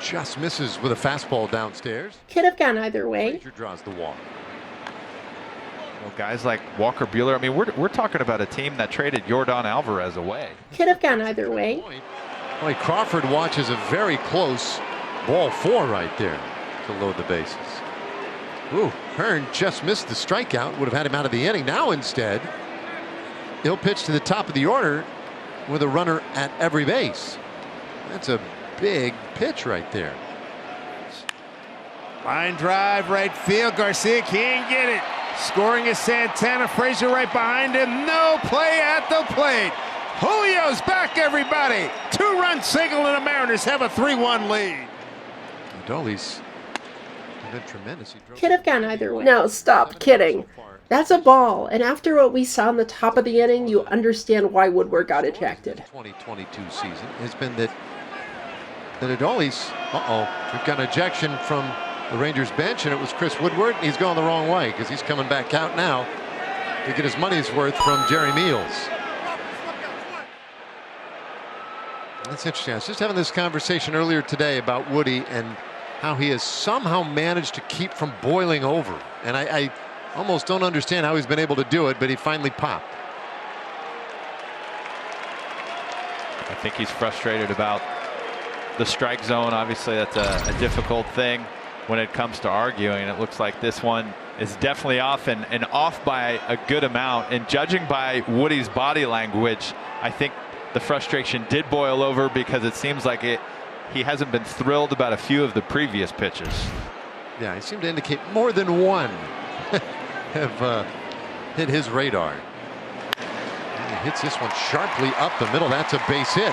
just misses with a fastball downstairs. Could have gone either way. Frazier draws the walk. Well, guys like Walker Buehler, I mean, we're talking about a team that traded Yordan Alvarez away. Could have gone either way. Boy, Crawford watches a very close ball 4 right there to load the bases. Ooh, Hearn just missed the strikeout. Would have had him out of the inning. Now instead, he'll pitch to the top of the order with a runner at every base. That's a big pitch right there. Line drive, right field. Garcia can't get it. Scoring is Santana. Frazier right behind him. No play at the plate. Julio's back, everybody. 2-run single, and the Mariners have a 3-1 lead. Dolly's been tremendous. Could have gone either way. No, stop kidding. That's a ball, and after what we saw in the top of the inning, you understand why Woodward got ejected. 2022 season has been that Adolis, we've got an ejection from the Rangers bench, and it was Chris Woodward. He's going the wrong way because he's coming back out now to get his money's worth from Jerry Meals. That's interesting. I was just having this conversation earlier today about Woody and how he has somehow managed to keep from boiling over. And I almost don't understand how he's been able to do it, but he finally popped. I think he's frustrated about the strike zone. Obviously, that's a difficult thing when it comes to arguing. It looks like this one is definitely off, and off by a good amount. And judging by Woody's body language, I think the frustration did boil over because it seems like he hasn't been thrilled about a few of the previous pitches. Yeah, he seemed to indicate more than one have hit his radar. And he hits this one sharply up the middle. That's a base hit.